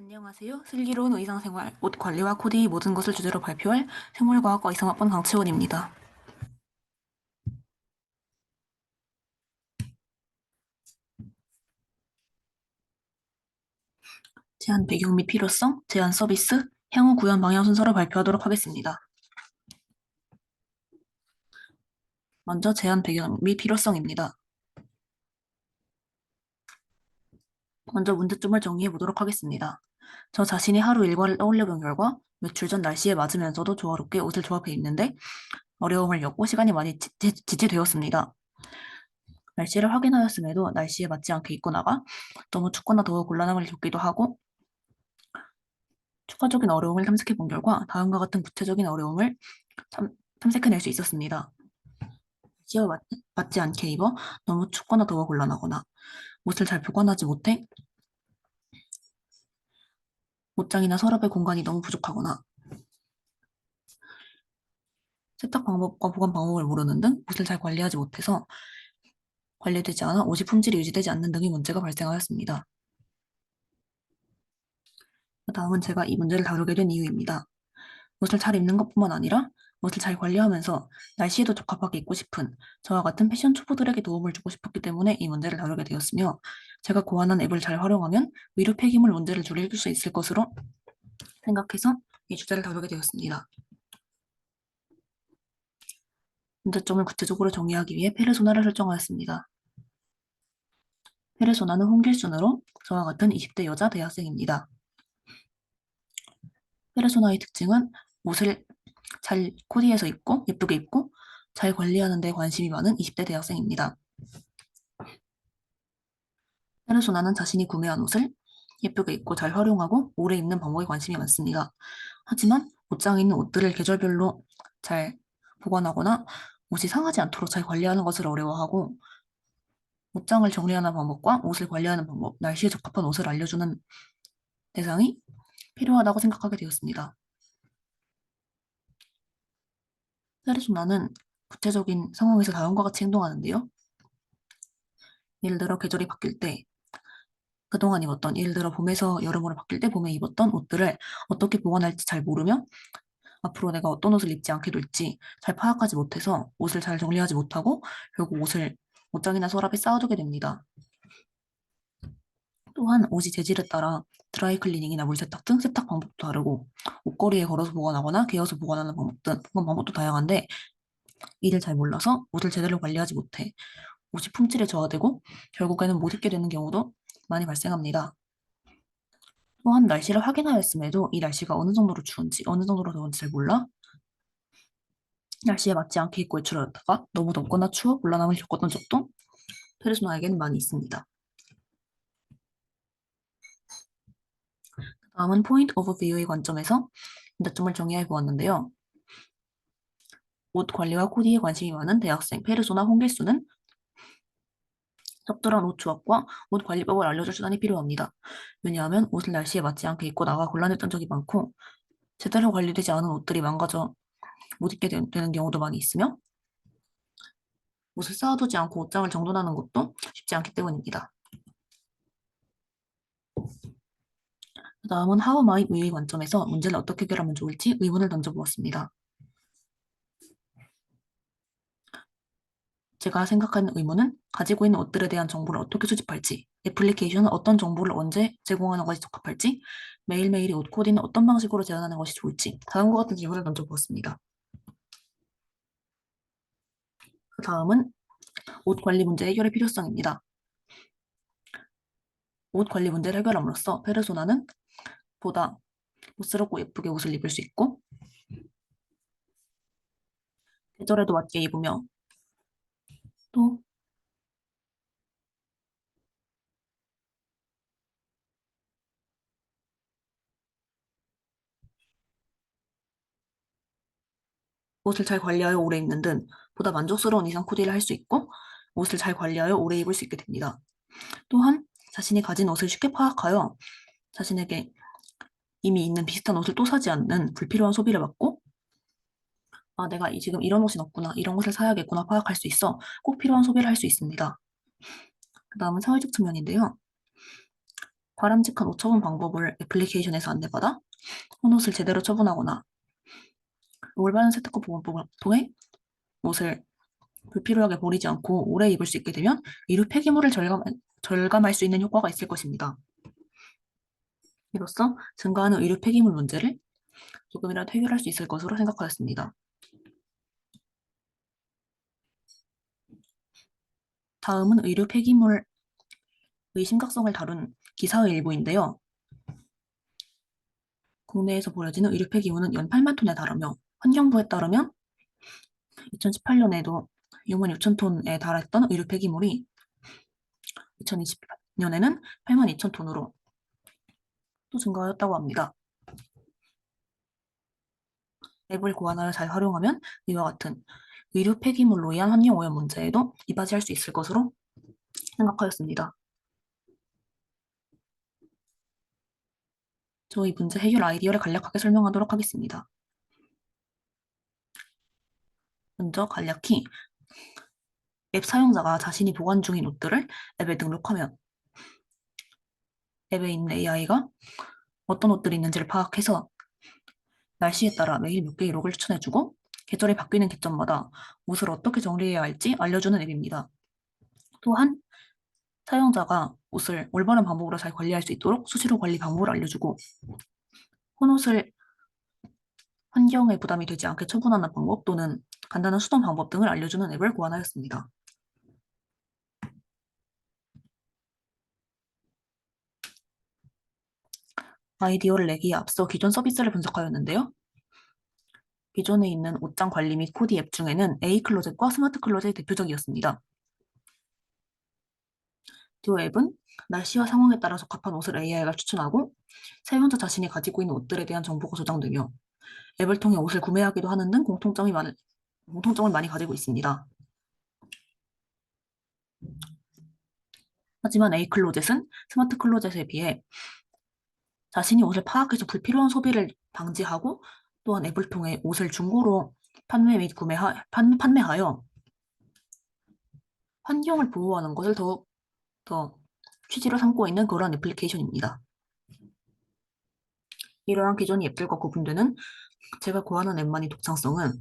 안녕하세요. 슬기로운 의상생활, 옷 관리와 코디 모든 것을 주제로 발표할 생물과학과 이상학번 강채원입니다. 제한 배경 및 필요성, 제한 서비스, 향후 구현 방향 순서를 발표하도록 하겠습니다. 먼저 제한 배경 및 필요성입니다. 먼저 문제점을 정리해 보도록 하겠습니다. 저 자신이 하루 일과를 떠올려 본 결과 며칠 전 날씨에 맞으면서도 조화롭게 옷을 조합해 입는데 어려움을 겪고 시간이 많이 지체되었습니다. 날씨를 확인하였음에도 날씨에 맞지 않게 입고 나가 너무 춥거나 더워 곤란함을 겪기도 하고 추가적인 어려움을 탐색해 본 결과 다음과 같은 구체적인 어려움을 탐, 탐색해낼 수 있었습니다. 날씨와 맞지 않게 입어 너무 춥거나 더워 곤란하거나 옷을 잘 보관하지 못해 옷장이나 서랍의 공간이 너무 부족하거나 세탁 방법과 보관 방법을 모르는 등 옷을 잘 관리하지 못해서 관리되지 않아 옷이 품질이 유지되지 않는 등의 문제가 발생하였습니다. 다음은 제가 이 문제를 다루게 된 이유입니다. 옷을 잘 입는 것뿐만 아니라 옷을 잘 관리하면서 날씨에도 적합하게 입고 싶은 저와 같은 패션 초보들에게 도움을 주고 싶었기 때문에 이 문제를 다루게 되었으며 제가 고안한 앱을 잘 활용하면 의류 폐기물 문제를 줄일 수 있을 것으로 생각해서 이 주제를 다루게 되었습니다. 문제점을 구체적으로 정의하기 위해 페르소나를 설정하였습니다. 페르소나는 홍길순으로 저와 같은 20대 여자 대학생입니다. 페르소나의 특징은 옷을 잘 코디해서 입고 예쁘게 입고 잘 관리하는 데 관심이 많은 20대 대학생입니다. 페르소나는 자신이 구매한 옷을 예쁘게 입고 잘 활용하고 오래 입는 방법에 관심이 많습니다. 하지만 옷장에 있는 옷들을 계절별로 잘 보관하거나 옷이 상하지 않도록 잘 관리하는 것을 어려워하고 옷장을 정리하는 방법과 옷을 관리하는 방법, 날씨에 적합한 옷을 알려주는 대상이 필요하다고 생각하게 되었습니다. 페르소나는 구체적인 상황에서 다음과 같이 행동하는데요. 예를 들어 계절이 바뀔 때 그동안 입었던, 예를 들어 봄에서 여름으로 바뀔 때 봄에 입었던 옷들을 어떻게 보관할지 잘 모르며 앞으로 내가 어떤 옷을 입지 않게 될지 잘 파악하지 못해서 옷을 잘 정리하지 못하고 결국 옷을 옷장이나 서랍에 쌓아두게 됩니다. 또한 옷이 재질에 따라 드라이 클리닝이나 물세탁 등 세탁 방법도 다르고 옷걸이에 걸어서 보관하거나 개어서 보관하는 방법 등 그런 방법도 다양한데 이를 잘 몰라서 옷을 제대로 관리하지 못해 옷이 품질에 저하되고 결국에는 못 입게 되는 경우도 많이 발생합니다. 또한 날씨를 확인하였음에도 이 날씨가 어느 정도로 추운지 어느 정도로 더운지 잘 몰라 날씨에 맞지 않게 입고 외출하였다가 너무 덥거나 추워 곤란함을 겪었던 적도 페르소나에게는 많이 있습니다. 다음은 포인트 오브 뷰의 관점에서 문제점을 정의해 보았는데요. 옷 관리와 코디에 관심이 많은 대학생 페르소나 홍길수는 적절한 옷 조합과 옷 관리법을 알려줄 수단이 필요합니다. 왜냐하면 옷을 날씨에 맞지 않게 입고 나가 곤란했던 적이 많고 제대로 관리되지 않은 옷들이 망가져 못 입게 되는 경우도 많이 있으며 옷을 쌓아두지 않고 옷장을 정돈하는 것도 쉽지 않기 때문입니다. 다음은 하우 마이 우유의 관점에서 문제를 어떻게 해결하면 좋을지 의문을 던져보았습니다. 제가 생각하는 의문은 가지고 있는 옷들에 대한 정보를 어떻게 수집할지, 애플리케이션은 어떤 정보를 언제 제공하는 것이 적합할지, 매일매일의 옷 코디는 어떤 방식으로 제안하는 것이 좋을지 다음과 같은 질문을 던져보았습니다. 그 다음은 옷 관리 문제 해결의 필요성입니다. 옷 관리 문제를 해결함으로써 페르소나는 보다 멋스럽고 예쁘게 옷을 입을 수 있고 계절에도 맞게 입으며 또 옷을 잘 관리하여 오래 입는 등 보다 만족스러운 이상 코디를 할 수 있고 옷을 잘 관리하여 오래 입을 수 있게 됩니다. 또한 자신이 가진 옷을 쉽게 파악하여 자신에게 이미 있는 비슷한 옷을 또 사지 않는 불필요한 소비를 막고 아, 내가 지금 이런 옷이 없구나, 이런 옷을 사야겠구나 파악할 수 있어 꼭 필요한 소비를 할 수 있습니다. 그 다음은 사회적 측면인데요. 바람직한 옷 처분 방법을 애플리케이션에서 안내받아 헌옷을 제대로 처분하거나 올바른 세탁과 보관법을 통해 옷을 불필요하게 버리지 않고 오래 입을 수 있게 되면 이루 폐기물을 절감할 수 있는 효과가 있을 것입니다. 이로써 증가하는 의류 폐기물 문제를 조금이라도 해결할 수 있을 것으로 생각하였습니다. 다음은 의류 폐기물의 심각성을 다룬 기사의 일부인데요. 국내에서 버려지는 의류 폐기물은 연 8만 톤에 달하며 환경부에 따르면 2018년에도 6만 6천 톤에 달했던 의류 폐기물이 2020년에는 8만 2천 톤으로 또 증가하였다고 합니다. 앱을 고안하여 잘 활용하면 이와 같은 의류 폐기물로 인한 환경오염 문제에도 이바지할 수 있을 것으로 생각하였습니다. 저희 문제 해결 아이디어를 간략하게 설명하도록 하겠습니다. 먼저 간략히 앱 사용자가 자신이 보관 중인 옷들을 앱에 등록하면 앱에 있는 AI가 어떤 옷들이 있는지를 파악해서 날씨에 따라 매일 몇 개의 록을 추천해주고 계절이 바뀌는 기점마다 옷을 어떻게 정리해야 할지 알려주는 앱입니다. 또한 사용자가 옷을 올바른 방법으로 잘 관리할 수 있도록 수시로 관리 방법을 알려주고 헌옷을 환경에 부담이 되지 않게 처분하는 방법 또는 간단한 수동 방법 등을 알려주는 앱을 고안하였습니다. 아이디어를 내기에 앞서 기존 서비스를 분석하였는데요. 기존에 있는 옷장 관리 및 코디 앱 중에는 A클로젯과 스마트 클로젯이 대표적이었습니다. 두 앱은 날씨와 상황에 따라 적합한 옷을 AI가 추천하고 사용자 자신이 가지고 있는 옷들에 대한 정보가 저장되며 앱을 통해 옷을 구매하기도 하는 등 공통점을 많이 가지고 있습니다. 하지만 A클로젯은 스마트 클로젯에 비해 자신이 옷을 파악해서 불필요한 소비를 방지하고 또한 앱을 통해 옷을 중고로 판매 및 판매하여 환경을 보호하는 것을 더 취지로 삼고 있는 그런 애플리케이션입니다. 이러한 기존 앱들과 구분되는 제가 고안한 앱만의 독창성은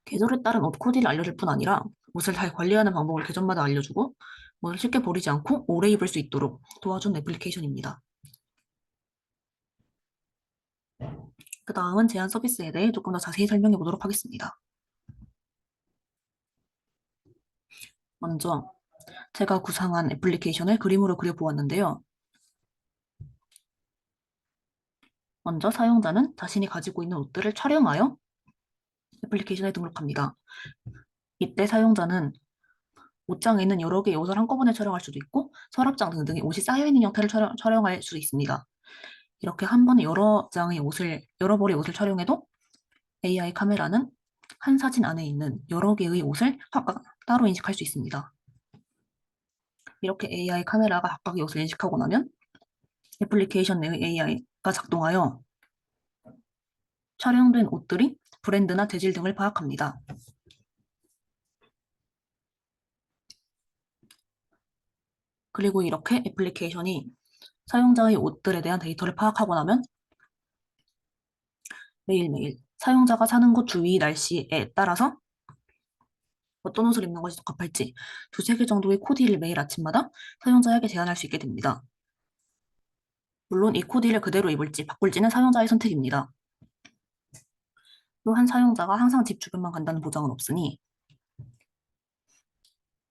계절에 따른 옷 코디를 알려줄 뿐 아니라 옷을 잘 관리하는 방법을 계절마다 알려주고 옷을 쉽게 버리지 않고 오래 입을 수 있도록 도와준 애플리케이션입니다. 그 다음은 제한 서비스에 대해 조금 더 자세히 설명해 보도록 하겠습니다. 먼저 제가 구상한 애플리케이션을 그림으로 그려보았는데요. 먼저 사용자는 자신이 가지고 있는 옷들을 촬영하여 애플리케이션에 등록합니다. 이때 사용자는 옷장에 있는 여러 개의 옷을 한꺼번에 촬영할 수도 있고 서랍장 등등의 옷이 쌓여있는 형태를 촬영할 수도 있습니다. 이렇게 한 번에 여러 벌의 옷을 촬영해도 AI 카메라는 한 사진 안에 있는 여러 개의 옷을 각각 따로 인식할 수 있습니다. 이렇게 AI 카메라가 각각의 옷을 인식하고 나면 애플리케이션 내의 AI가 작동하여 촬영된 옷들이 브랜드나 재질 등을 파악합니다. 그리고 이렇게 애플리케이션이 사용자의 옷들에 대한 데이터를 파악하고 나면 매일매일 사용자가 사는 곳 주위 날씨에 따라서 어떤 옷을 입는 것이 적합할지 두세 개 정도의 코디를 매일 아침마다 사용자에게 제안할 수 있게 됩니다. 물론 이 코디를 그대로 입을지 바꿀지는 사용자의 선택입니다. 또한 사용자가 항상 집 주변만 간다는 보장은 없으니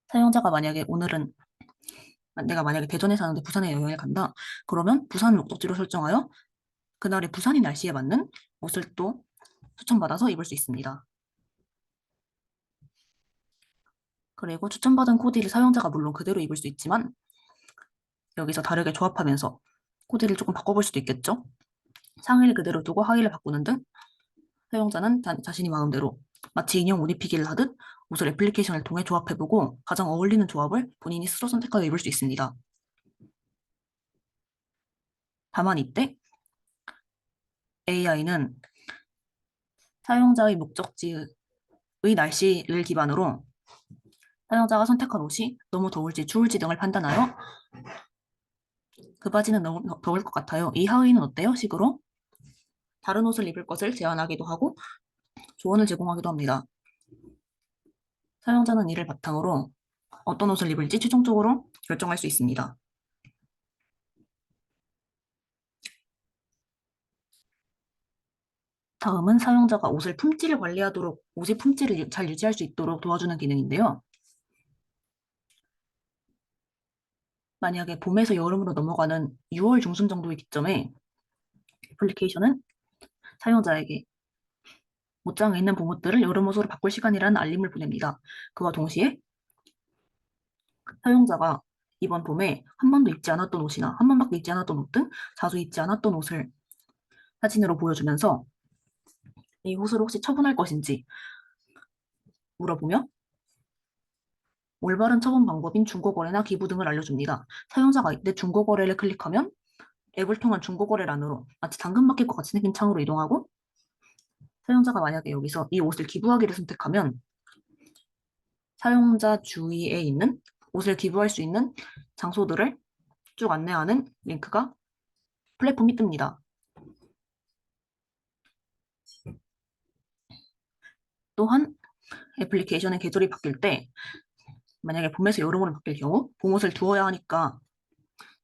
사용자가 내가 만약에 대전에 사는데 부산에 여행을 간다. 그러면 부산을 목적지로 설정하여 그날의 부산의 날씨에 맞는 옷을 또 추천받아서 입을 수 있습니다. 그리고 추천받은 코디를 사용자가 물론 그대로 입을 수 있지만 여기서 다르게 조합하면서 코디를 조금 바꿔볼 수도 있겠죠. 상의를 그대로 두고 하의를 바꾸는 등 사용자는 자신이 마음대로 마치 인형 옷 입히기를 하듯 옷을 애플리케이션을 통해 조합해보고 가장 어울리는 조합을 본인이 스스로 선택하여 입을 수 있습니다. 다만 이때 AI는 사용자의 목적지의 날씨를 기반으로 사용자가 선택한 옷이 너무 더울지 추울지 등을 판단하여 그 바지는 너무 더울 것 같아요. 이 하의는 어때요? 식으로 다른 옷을 입을 것을 제안하기도 하고 조언을 제공하기도 합니다. 사용자는 이를 바탕으로 어떤 옷을 입을지 최종적으로 결정할 수 있습니다. 다음은 사용자가 옷을 품질을 관리하도록, 옷의 품질을 잘 유지할 수 있도록 도와주는 기능인데요. 만약에 봄에서 여름으로 넘어가는 6월 중순 정도의 기점에 애플리케이션은 사용자에게 옷장에 있는 봄옷들을 여름 옷으로 바꿀 시간이라는 알림을 보냅니다. 그와 동시에 사용자가 이번 봄에 한 번도 입지 않았던 옷이나 한 번밖에 입지 않았던 옷 등 자주 입지 않았던 옷을 사진으로 보여주면서 이 옷을 혹시 처분할 것인지 물어보며 올바른 처분 방법인 중고거래나 기부 등을 알려줍니다. 사용자가 이때 중고거래를 클릭하면 앱을 통한 중고거래란으로 마치 당근마켓 과 같이 생긴 창으로 이동하고 사용자가 만약에 여기서 이 옷을 기부하기를 선택하면 사용자 주위에 있는 옷을 기부할 수 있는 장소들을 쭉 안내하는 링크가 플랫폼이 뜹니다. 또한 애플리케이션의 계절이 바뀔 때 만약에 봄에서 여름으로 바뀔 경우 봄옷을 두어야 하니까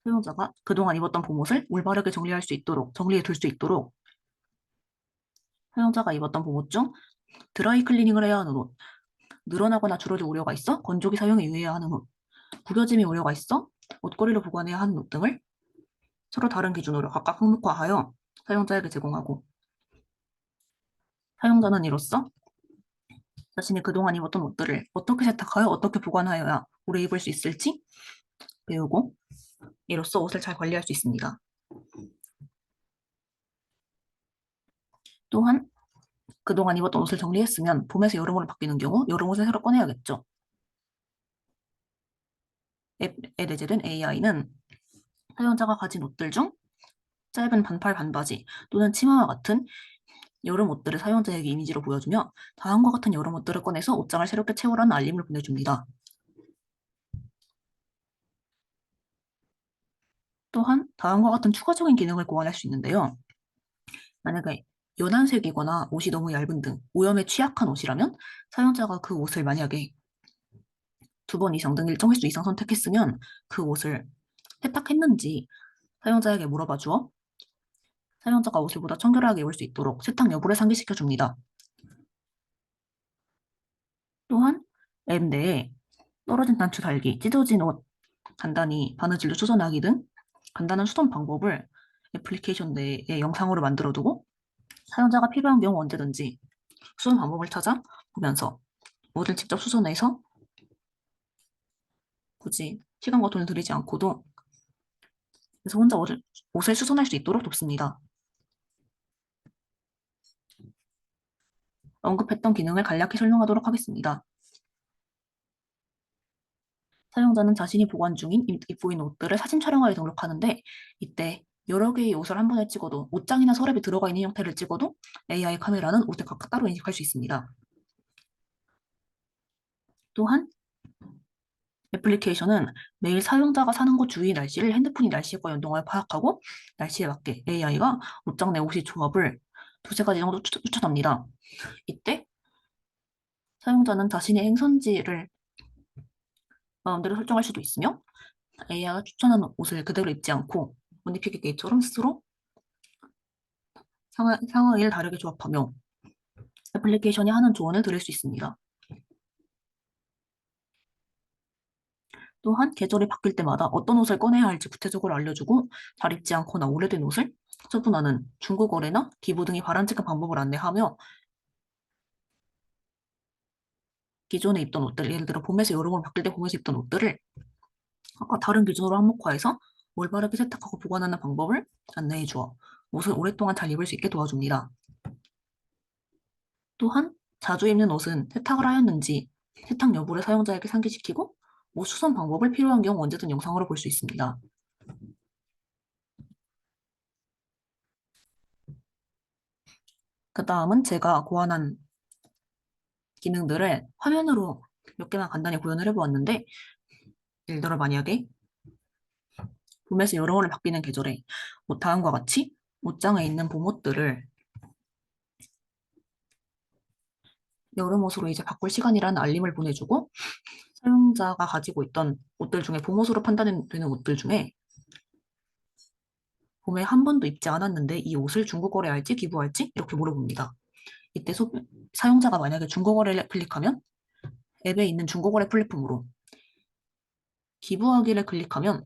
사용자가 그동안 입었던 봄옷을 올바르게 정리해 둘 수 있도록 사용자가 입었던 봄옷 중 드라이 클리닝을 해야 하는 옷, 늘어나거나 줄어들 우려가 있어 건조기 사용에 유의해야 하는 옷, 구겨짐이 우려가 있어 옷걸이로 보관해야 하는 옷 등을 서로 다른 기준으로 각각 항목화하여 사용자에게 제공하고 사용자는 이로써 자신이 그동안 입었던 옷들을 어떻게 세탁하여 어떻게 보관하여야 오래 입을 수 있을지 배우고 이로써 옷을 잘 관리할 수 있습니다. 또한 그동안 입었던 옷을 정리했으면 봄에서 여름으로 바뀌는 경우 여름 옷을 새로 꺼내야겠죠. 앱에 내재된 AI는 사용자가 가진 옷들 중 짧은 반팔 반바지 또는 치마와 같은 여름 옷들을 사용자에게 이미지로 보여주며 다음과 같은 여름 옷들을 꺼내서 옷장을 새롭게 채우라는 알림을 보내줍니다. 또한 다음과 같은 추가적인 기능을 고안할 수 있는데요. 만약에 연한색이거나 옷이 너무 얇은 등 오염에 취약한 옷이라면 사용자가 그 옷을 만약에 2번 이상 등 일정 횟수 이상 선택했으면 그 옷을 세탁했는지 사용자에게 물어봐 주어 사용자가 옷을 보다 청결하게 입을 수 있도록 세탁 여부를 상기시켜 줍니다. 또한 앱 내에 떨어진 단추 달기, 찢어진 옷, 간단히 바느질로 수선하기 등 간단한 수선 방법을 애플리케이션 내에 영상으로 만들어 두고 사용자가 필요한 경우 언제든지 수선 방법을 찾아 보면서 옷을 직접 수선해서 굳이 시간과 돈을 들이지 않고도 그래서 혼자 옷을 수선할 수 있도록 돕습니다. 언급했던 기능을 간략히 설명하도록 하겠습니다. 사용자는 자신이 보관 중인 입고 있는 옷들을 사진 촬영하여 등록하는데 이때 여러 개의 옷을 한 번에 찍어도 옷장이나 서랍에 들어가 있는 형태를 찍어도 AI 카메라는 옷을 각각 따로 인식할 수 있습니다. 또한 애플리케이션은 매일 사용자가 사는 곳 주위 날씨를 핸드폰이 날씨과 연동하여 파악하고 날씨에 맞게 AI가 옷장 내 옷의 조합을 2~3가지 정도 추천합니다. 이때 사용자는 자신의 행선지를 마음대로 설정할 수도 있으며 AI가 추천하는 옷을 그대로 입지 않고 옷 입히기 게임처럼 스스로 상하이를 다르게 조합하며 애플리케이션이 하는 조언을 들을 수 있습니다. 또한 계절이 바뀔 때마다 어떤 옷을 꺼내야 할지 구체적으로 알려주고 잘 입지 않거나 오래된 옷을 처분하는 중고거래나 기부 등의 바람직한 방법을 안내하며 기존에 입던 옷들, 예를 들어 봄에서 여름으로 바뀔 때 봄에서 입던 옷들을 각각 다른 기준으로 한목화해서 올바르게 세탁하고 보관하는 방법을 안내해 주어 옷을 오랫동안 잘 입을 수 있게 도와줍니다. 또한 자주 입는 옷은 세탁을 하였는지 세탁 여부를 사용자에게 상기시키고 옷 수선 방법을 필요한 경우 언제든 영상으로 볼 수 있습니다. 그 다음은 제가 고안한 기능들을 화면으로 몇 개만 간단히 구현을 해보았는데 예를 들어 만약에 봄에서 여름으로 바뀌는 계절에 다음과 같이 옷장에 있는 봄옷들을 여름 옷으로 이제 바꿀 시간이라는 알림을 보내주고 사용자가 가지고 있던 옷들 중에 봄옷으로 판단되는 옷들 중에 봄에 한 번도 입지 않았는데 이 옷을 중고거래할지 기부할지 이렇게 물어봅니다. 이때 사용자가 만약에 중고거래를 클릭하면 앱에 있는 중고거래 플랫폼으로 기부하기를 클릭하면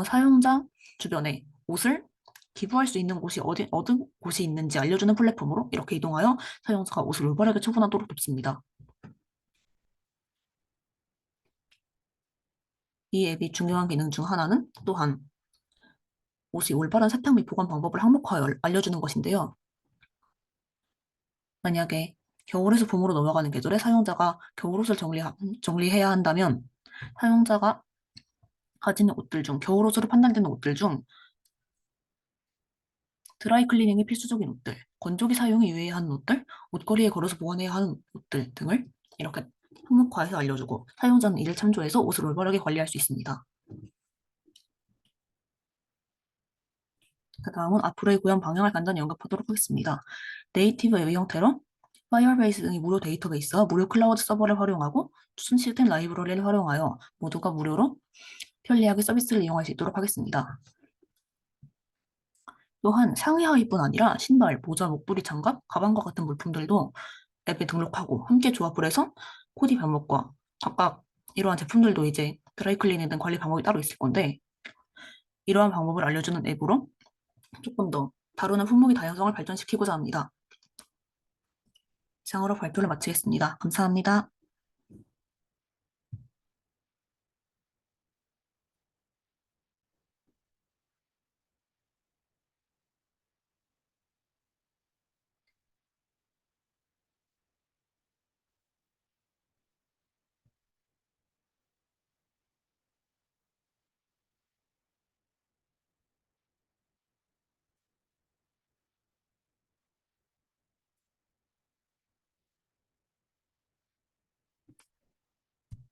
사용자 주변에 옷을 기부할 수 있는 곳이 어떤 곳이 있는지 알려주는 플랫폼으로 이렇게 이동하여 사용자가 옷을 올바르게 처분하도록 돕습니다. 이 앱이 중요한 기능 중 하나는 또한 옷이 올바른 세탁 및 보관 방법을 항목화하여 알려주는 것인데요. 만약에 겨울에서 봄으로 넘어가는 계절에 사용자가 겨울옷을 정리해야 한다면 사용자가 가지는 옷들 중 겨울옷으로 판단되는 옷들 중 드라이 클리닝이 필수적인 옷들, 건조기 사용이 유의해야 하는 옷들, 옷걸이에 걸어서 보관해야 하는 옷들 등을 이렇게 항목화해서 알려주고 사용자는 이를 참조해서 옷을 올바르게 관리할 수 있습니다. 그 다음은 앞으로의 구현 방향을 간단히 언급하도록 하겠습니다. 네이티브 앱의 형태로 파이어베이스 등의 무료 데이터베이스와 무료 클라우드 서버를 활용하고 추천 시스템 라이브러리를 활용하여 모두가 무료로 편리하게 서비스를 이용할 수 있도록 하겠습니다. 또한 상의 하의뿐 아니라 신발, 모자, 목도리, 장갑, 가방과 같은 물품들도 앱에 등록하고 함께 조합을 해서 코디 방법과 각각 이러한 제품들도 이제 드라이클리닝 등 관리 방법이 따로 있을 건데 이러한 방법을 알려주는 앱으로 조금 더 다루는 품목의 다양성을 발전시키고자 합니다. 이상으로 발표를 마치겠습니다. 감사합니다.